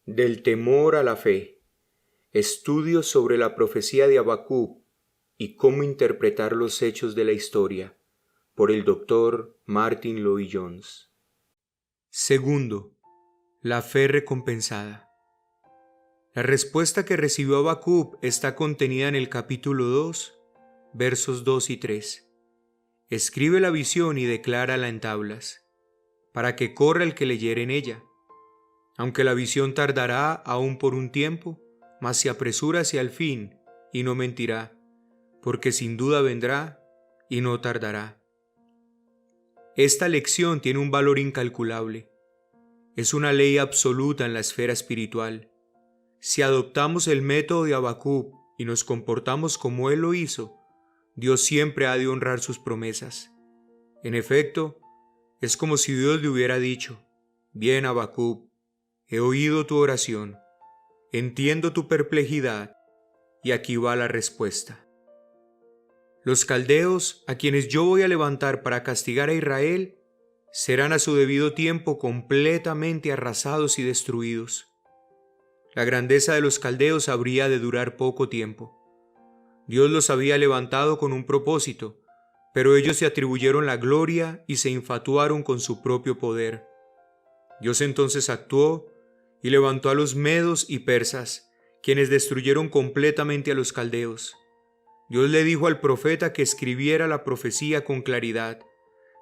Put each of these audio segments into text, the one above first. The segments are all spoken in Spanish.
Del temor a la fe. Estudios sobre la profecía de Habacuc y cómo interpretar los hechos de la historia, por el Dr. Martyn Lloyd-Jones. Segundo, la fe recompensada. La respuesta que recibió Habacuc está contenida en el capítulo 2, versos 2 y 3. Escribe la visión y declárala en tablas, para que corra el que leyere en ella. Aunque la visión tardará aún por un tiempo, mas se apresura hacia el fin y no mentirá, porque sin duda vendrá y no tardará. Esta lección tiene un valor incalculable. Es una ley absoluta en la esfera espiritual. Si adoptamos el método de Habacuc y nos comportamos como él lo hizo, Dios siempre ha de honrar sus promesas. En efecto, es como si Dios le hubiera dicho: «Bien, Habacuc, he oído tu oración, entiendo tu perplejidad, y aquí va la respuesta. Los caldeos, a quienes yo voy a levantar para castigar a Israel, serán a su debido tiempo completamente arrasados y destruidos. La grandeza de los caldeos habría de durar poco tiempo. Dios los había levantado con un propósito, pero ellos se atribuyeron la gloria y se infatuaron con su propio poder. Dios entonces actuó y levantó a los medos y persas, quienes destruyeron completamente a los caldeos. Dios le dijo al profeta que escribiera la profecía con claridad,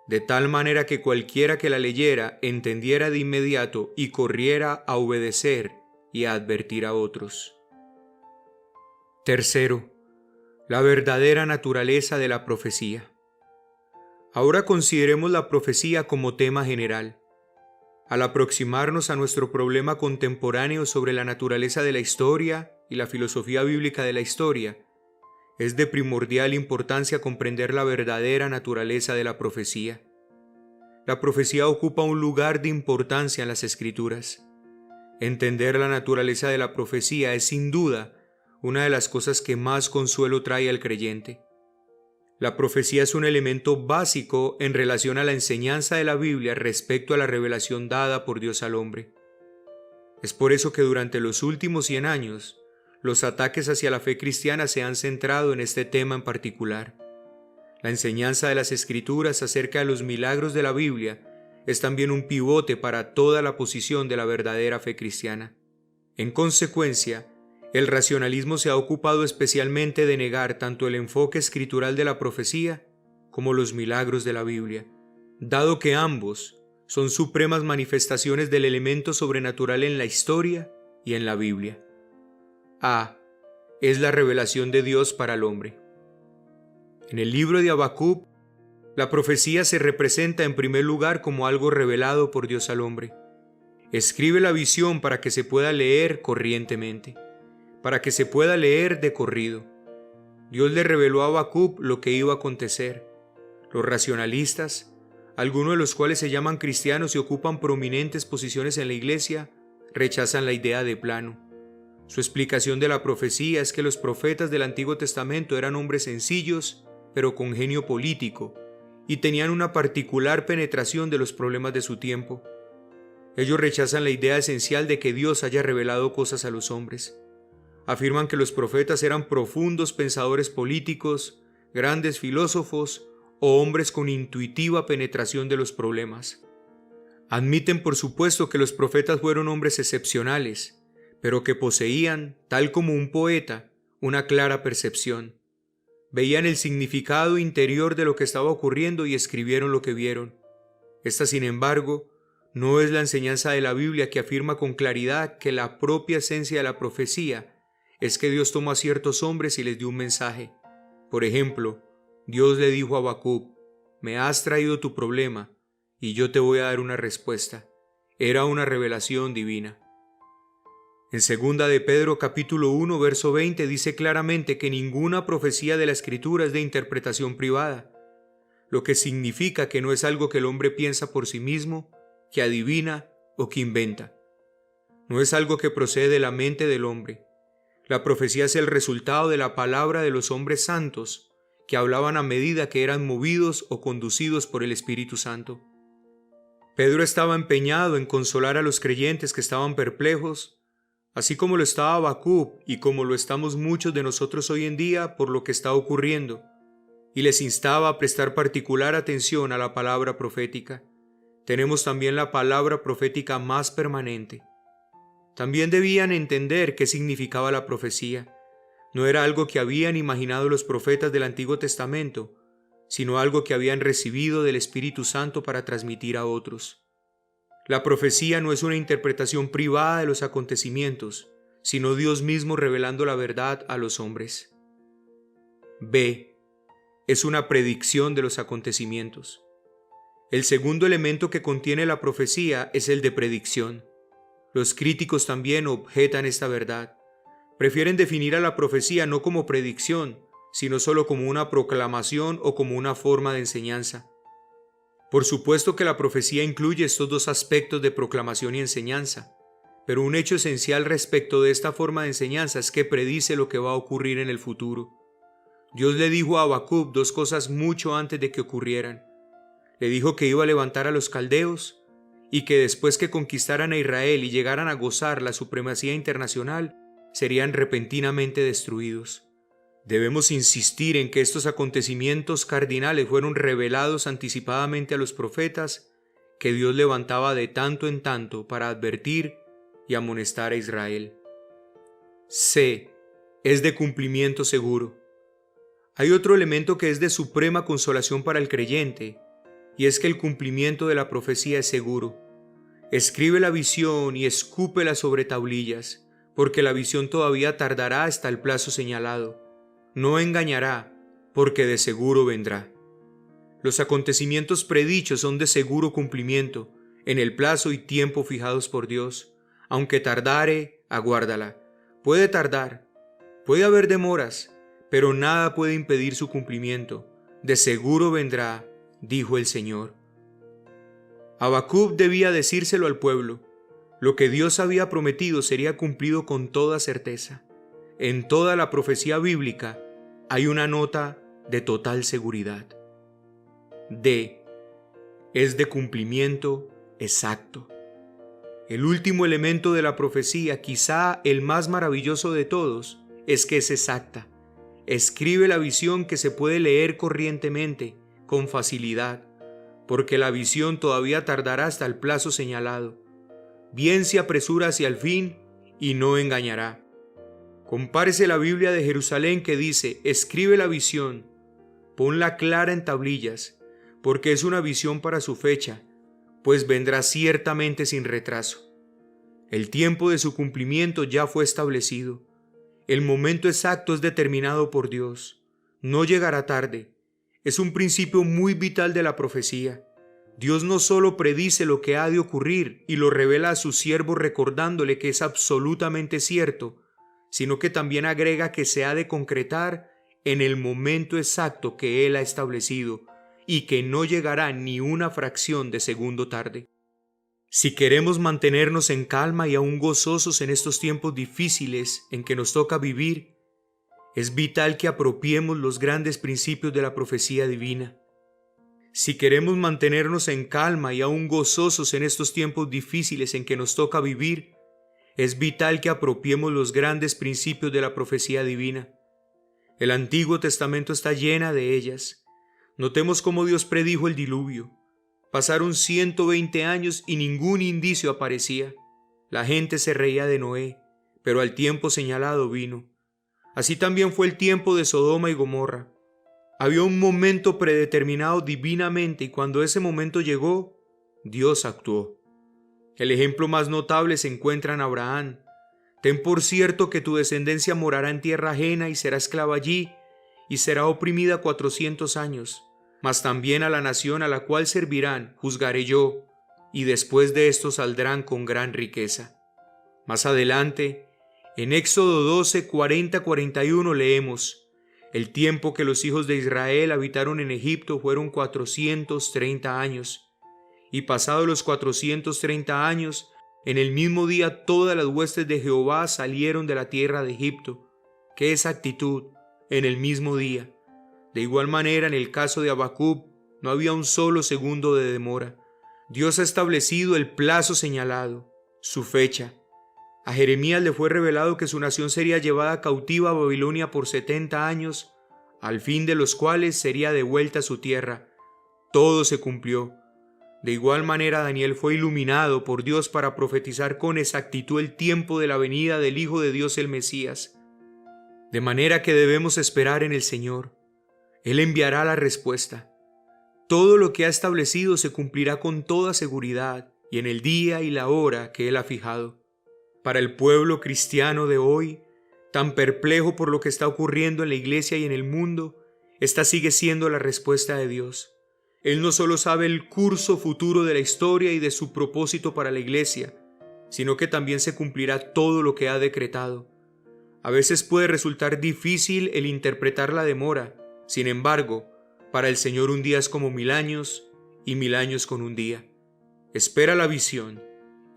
de tal manera que cualquiera que la leyera entendiera de inmediato y corriera a obedecer y a advertir a otros. Tercero, la verdadera naturaleza de la profecía. Ahora consideremos la profecía como tema general. Al aproximarnos a nuestro problema contemporáneo sobre la naturaleza de la historia y la filosofía bíblica de la historia, es de primordial importancia comprender la verdadera naturaleza de la profecía. La profecía ocupa un lugar de importancia en las Escrituras. Entender la naturaleza de la profecía es sin duda una de las cosas que más consuelo trae al creyente. La profecía es un elemento básico en relación a la enseñanza de la Biblia respecto a la revelación dada por Dios al hombre. Es por eso que durante los últimos 100 años, los ataques hacia la fe cristiana se han centrado en este tema en particular. La enseñanza de las Escrituras acerca de los milagros de la Biblia es también un pivote para toda la posición de la verdadera fe cristiana. En consecuencia, el racionalismo se ha ocupado especialmente de negar tanto el enfoque escritural de la profecía como los milagros de la Biblia, dado que ambos son supremas manifestaciones del elemento sobrenatural en la historia y en la Biblia. A. Es la revelación de Dios para el hombre. En el libro de Habacuc, la profecía se representa en primer lugar como algo revelado por Dios al hombre. Escribe la visión para que se pueda leer corrientemente, para que se pueda leer de corrido. Dios le reveló a Habacuc lo que iba a acontecer. Los racionalistas, algunos de los cuales se llaman cristianos y ocupan prominentes posiciones en la iglesia, rechazan la idea de plano. Su explicación de la profecía es que los profetas del Antiguo Testamento eran hombres sencillos, pero con genio político, y tenían una particular penetración de los problemas de su tiempo. Ellos rechazan la idea esencial de que Dios haya revelado cosas a los hombres. Afirman que los profetas eran profundos pensadores políticos, grandes filósofos o hombres con intuitiva penetración de los problemas. Admiten por supuesto que los profetas fueron hombres excepcionales, pero que poseían, tal como un poeta, una clara percepción. Veían el significado interior de lo que estaba ocurriendo y escribieron lo que vieron. Esta, sin embargo, no es la enseñanza de la Biblia, que afirma con claridad que la propia esencia de la profecía es que Dios tomó a ciertos hombres y les dio un mensaje. Por ejemplo, Dios le dijo a Habacuc: «Me has traído tu problema y yo te voy a dar una respuesta». Era una revelación divina. En 2 de Pedro capítulo 1 verso 20 dice claramente que ninguna profecía de la Escritura es de interpretación privada, lo que significa que no es algo que el hombre piensa por sí mismo, que adivina o que inventa. No es algo que procede de la mente del hombre. La profecía es el resultado de la palabra de los hombres santos, que hablaban a medida que eran movidos o conducidos por el Espíritu Santo. Pedro estaba empeñado en consolar a los creyentes que estaban perplejos, así como lo estaba Habacuc y como lo estamos muchos de nosotros hoy en día por lo que está ocurriendo, y les instaba a prestar particular atención a la palabra profética. Tenemos también la palabra profética más permanente. También debían entender qué significaba la profecía. No era algo que habían imaginado los profetas del Antiguo Testamento, sino algo que habían recibido del Espíritu Santo para transmitir a otros. La profecía no es una interpretación privada de los acontecimientos, sino Dios mismo revelando la verdad a los hombres. B. Es una predicción de los acontecimientos. El segundo elemento que contiene la profecía es el de predicción. Los críticos también objetan esta verdad. Prefieren definir a la profecía no como predicción, sino solo como una proclamación o como una forma de enseñanza. Por supuesto que la profecía incluye estos dos aspectos de proclamación y enseñanza, pero un hecho esencial respecto de esta forma de enseñanza es que predice lo que va a ocurrir en el futuro. Dios le dijo a Habacuc dos cosas mucho antes de que ocurrieran. Le dijo que iba a levantar a los caldeos y que después que conquistaran a Israel y llegaran a gozar la supremacía internacional, serían repentinamente destruidos. Debemos insistir en que estos acontecimientos cardinales fueron revelados anticipadamente a los profetas que Dios levantaba de tanto en tanto para advertir y amonestar a Israel. C. Es de cumplimiento seguro. Hay otro elemento que es de suprema consolación para el creyente, y es que el cumplimiento de la profecía es seguro. Escribe la visión y escúpela sobre tablillas, porque la visión todavía tardará hasta el plazo señalado. No engañará, porque de seguro vendrá. Los acontecimientos predichos son de seguro cumplimiento, en el plazo y tiempo fijados por Dios. Aunque tardare, aguárdala. Puede tardar, puede haber demoras, pero nada puede impedir su cumplimiento. De seguro vendrá, dijo el Señor. Habacuc debía decírselo al pueblo. Lo que Dios había prometido sería cumplido con toda certeza. En toda la profecía bíblica hay una nota de total seguridad. D. Es de cumplimiento exacto. El último elemento de la profecía, quizá el más maravilloso de todos, es que es exacta. Escribe la visión que se puede leer corrientemente, con facilidad, porque la visión todavía tardará hasta el plazo señalado. Bien se apresura hacia el fin y no engañará. Compárese la Biblia de Jerusalén que dice: escribe la visión, ponla clara en tablillas, porque es una visión para su fecha, pues vendrá ciertamente sin retraso. El tiempo de su cumplimiento ya fue establecido. El momento exacto es determinado por Dios. No llegará tarde. Es un principio muy vital de la profecía. Dios no solo predice lo que ha de ocurrir y lo revela a su siervo recordándole que es absolutamente cierto, sino que también agrega que se ha de concretar en el momento exacto que Él ha establecido y que no llegará ni una fracción de segundo tarde. Si queremos mantenernos en calma y aún gozosos en estos tiempos difíciles en que nos toca vivir, es vital que apropiemos los grandes principios de la profecía divina. Si queremos mantenernos en calma y aún gozosos en estos tiempos difíciles en que nos toca vivir, es vital que apropiemos los grandes principios de la profecía divina. El Antiguo Testamento está llena de ellas. Notemos cómo Dios predijo el diluvio. Pasaron 120 años y ningún indicio aparecía. La gente se reía de Noé, pero al tiempo señalado vino. Así también fue el tiempo de Sodoma y Gomorra. Había un momento predeterminado divinamente y cuando ese momento llegó, Dios actuó. El ejemplo más notable se encuentra en Abraham. Ten por cierto que tu descendencia morará en tierra ajena y será esclava allí y será oprimida 400 años. Mas también a la nación a la cual servirán juzgaré yo, y después de esto saldrán con gran riqueza. Más adelante, en Éxodo 12, 40-41 leemos: el tiempo que los hijos de Israel habitaron en Egipto fueron 430 años, y pasados los 430 años, en el mismo día todas las huestes de Jehová salieron de la tierra de Egipto. ¡Qué exactitud! En el mismo día. De igual manera, en el caso de Habacuc, no había un solo segundo de demora. Dios ha establecido el plazo señalado, su fecha. A Jeremías le fue revelado que su nación sería llevada cautiva a Babilonia por 70 años, al fin de los cuales sería devuelta a su tierra. Todo se cumplió. De igual manera, Daniel fue iluminado por Dios para profetizar con exactitud el tiempo de la venida del Hijo de Dios, el Mesías. De manera que debemos esperar en el Señor. Él enviará la respuesta. Todo lo que ha establecido se cumplirá con toda seguridad y en el día y la hora que Él ha fijado. Para el pueblo cristiano de hoy, tan perplejo por lo que está ocurriendo en la iglesia y en el mundo, esta sigue siendo la respuesta de Dios. Él no solo sabe el curso futuro de la historia y de su propósito para la iglesia, sino que también se cumplirá todo lo que ha decretado. A veces puede resultar difícil el interpretar la demora. Sin embargo, para el Señor un día es como 1000 años y 1000 años con un día. Espera la visión.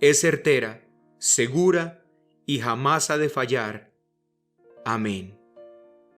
Es certera, segura y jamás ha de fallar. Amén.